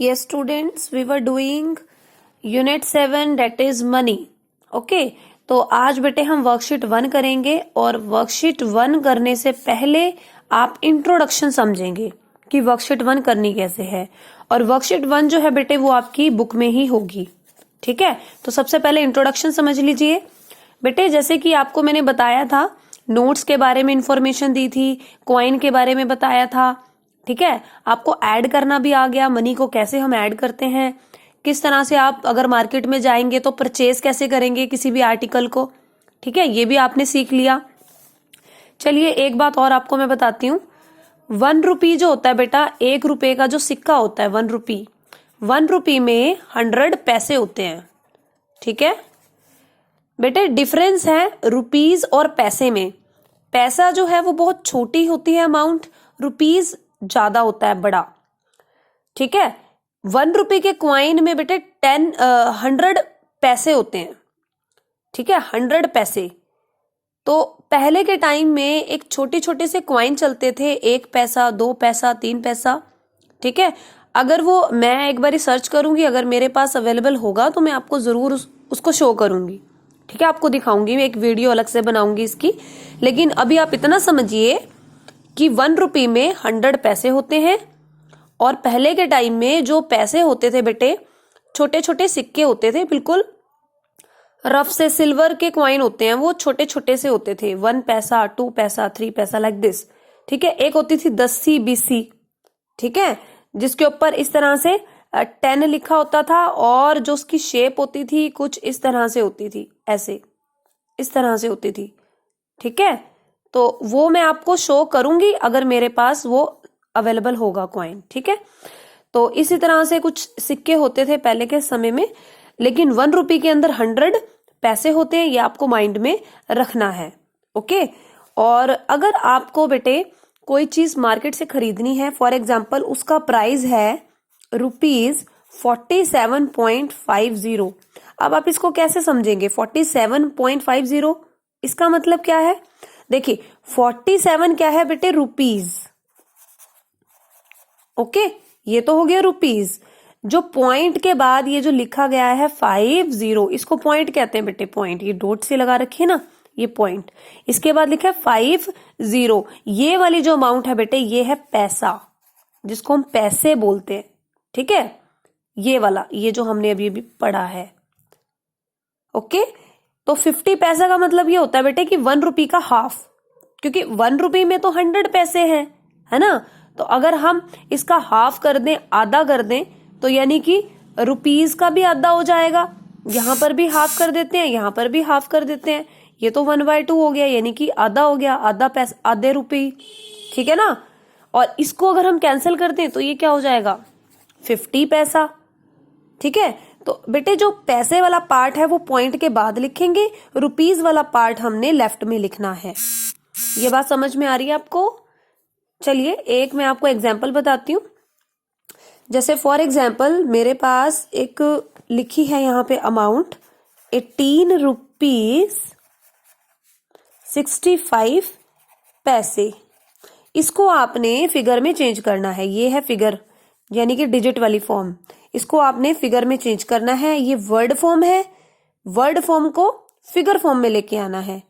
Yes, students, we were doing Unit 7 that is money. Okay, तो आज बेटे हम वर्कशीट 1 करेंगे और वर्कशीट 1 करने से पहले आप इंट्रोडक्शन समझेंगे कि वर्कशीट 1 करनी कैसे है। और वर्कशीट 1 जो है बेटे वो आपकी बुक में ही होगी। ठीक है, तो सबसे पहले इंट्रोडक्शन समझ लीजिए बेटे। जैसे कि आपको मैंने बताया था, नोट्स के बारे में इंफॉर्मेशन दी थी, कॉइन के बारे में बताया था। ठीक है, आपको ऐड करना भी आ गया, मनी को कैसे हम ऐड करते हैं, किस तरह से आप अगर मार्केट में जाएंगे तो परचेज कैसे करेंगे किसी भी आर्टिकल को। ठीक है, ये भी आपने सीख लिया। चलिए एक बात और आपको मैं बताती हूँ। 1 रुपी जो होता है बेटा, 1 रुपए का जो सिक्का होता है 1 रुपी, 1 रुपी में 100 पैसे होते हैं। ठीक है बेटे, डिफरेंस है रुपीज और पैसे में। पैसा जो है वो बहुत छोटी होती है अमाउंट, रुपीज ज्यादा होता है बड़ा। ठीक है, 1 रुपए के क्वाइन में बेटे 100 पैसे होते हैं। ठीक है, 100 पैसे। तो पहले के टाइम में एक छोटे छोटे से क्वाइन चलते थे, 1 पैसा, 2 पैसा, 3 पैसा। ठीक है, अगर वो मैं एक बार सर्च करूंगी, अगर मेरे पास अवेलेबल होगा तो मैं आपको जरूर उसको शो करूंगी। ठीक है, आपको दिखाऊंगी, मैं एक वीडियो अलग से बनाऊंगी इसकी। लेकिन अभी आप इतना समझिए कि 1 रुपी में 100 पैसे होते हैं। और पहले के टाइम में जो पैसे होते थे बेटे, छोटे छोटे सिक्के होते थे, बिल्कुल रफ से सिल्वर के क्वाइन होते हैं, वो छोटे छोटे से होते थे। 1 पैसा, 2 पैसा, 3 पैसा, लाइक दिस। ठीक है, एक होती थी 10सी 20सी। ठीक है, जिसके ऊपर इस तरह से 10 लिखा होता था और जो उसकी शेप होती थी कुछ इस तरह से होती थी, ऐसे इस तरह से होती थी। ठीक है, तो वो मैं आपको शो करूंगी अगर मेरे पास वो अवेलेबल होगा कॉइन। ठीक है, तो इसी तरह से कुछ सिक्के होते थे पहले के समय में। लेकिन 1 रुपी के अंदर 100 पैसे होते हैं, ये आपको माइंड में रखना है। ओके, और अगर आपको बेटे कोई चीज मार्केट से खरीदनी है, फॉर एग्जाम्पल उसका प्राइस है ₹47.50। अब आप इसको कैसे समझेंगे? 47.50 इसका मतलब क्या है? देखिए 47 क्या है बेटे? रुपीज। ओके, ये तो हो गया रुपीज। जो पॉइंट के बाद ये जो लिखा गया है 50, इसको पॉइंट कहते हैं बेटे। पॉइंट ये डॉट से लगा रखिए ना, ये पॉइंट। इसके बाद लिखा है 50, ये वाली जो अमाउंट है बेटे ये है पैसा, जिसको हम पैसे बोलते हैं। ठीक है, ये वाला, ये जो हमने अभी अभी पढ़ा है। ओके, तो 50 पैसा का मतलब ये होता है बेटे कि 1 रुपी का हाफ, क्योंकि 1 रुपी में तो 100 पैसे हैं, है ना। तो अगर हम इसका हाफ कर दें, आधा कर दें, तो यानी कि रुपीज का भी आधा हो जाएगा। यहां पर भी हाफ कर देते हैं, यहां पर भी हाफ कर देते हैं, ये तो 1/2 हो गया, यानी कि आधा हो गया, आधा पैसा, आधे रुपये। ठीक है ना। और इसको अगर हम कैंसिल कर दें तो ये क्या हो जाएगा? 50 पैसा। ठीक है, तो बेटे जो पैसे वाला पार्ट है वो पॉइंट के बाद लिखेंगे, रुपीज वाला पार्ट हमने लेफ्ट में लिखना है। ये बात समझ में आ रही है आपको? चलिए एक मैं आपको एग्जाम्पल बताती हूँ। जैसे फॉर एग्जाम्पल मेरे पास एक लिखी है यहाँ पे अमाउंट 18 रुपीज 65 पैसे। इसको आपने फिगर में चेंज करना है। ये है फिगर, यानी कि डिजिट वाली फॉर्म। इसको आपने फिगर में चेंज करना है। ये वर्ड फॉर्म है, वर्ड फॉर्म को फिगर फॉर्म में लेके आना है।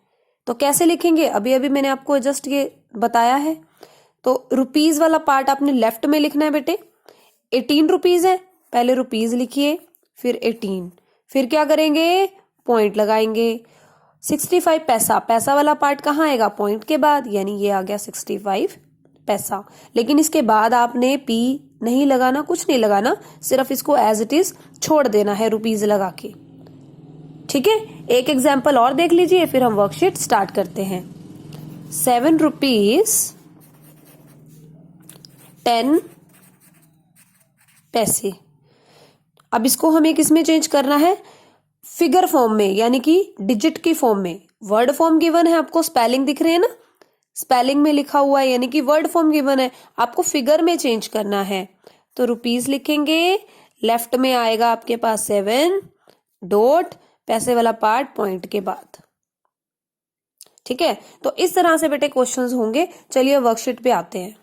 तो कैसे लिखेंगे? अभी अभी मैंने आपको जस्ट ये बताया है। तो रुपीज वाला पार्ट आपने लेफ्ट में लिखना है बेटे। 18 रुपीज है, पहले रुपीज लिखिए, फिर 18, फिर क्या करेंगे? पॉइंट लगाएंगे। 65 पैसा, पैसा वाला पार्ट कहाँ आएगा? पॉइंट के बाद, यानी ये आ गया 65 पैसा। लेकिन इसके बाद आपने पी नहीं लगाना, कुछ नहीं लगाना, सिर्फ इसको एज इट इज छोड़ देना है रुपीज लगा के। ठीक है, एक एग्जाम्पल और देख लीजिए, फिर हम वर्कशीट स्टार्ट करते हैं। 7 रुपीज 10 पैसे। अब इसको हमें किस में चेंज करना है? फिगर फॉर्म में, यानी कि डिजिट की फॉर्म में। वर्ड फॉर्म गिवन है, आपको स्पेलिंग दिख रहे हैं ना, स्पेलिंग में लिखा हुआ है, यानी कि वर्ड फॉर्म गिवन है, आपको फिगर में चेंज करना है। तो रुपीज लिखेंगे, लेफ्ट में आएगा आपके पास 7, डॉट, पैसे वाला पार्ट पॉइंट के बाद। ठीक है, तो इस तरह से बेटे क्वेश्चंस होंगे। चलिए वर्कशीट पे आते हैं।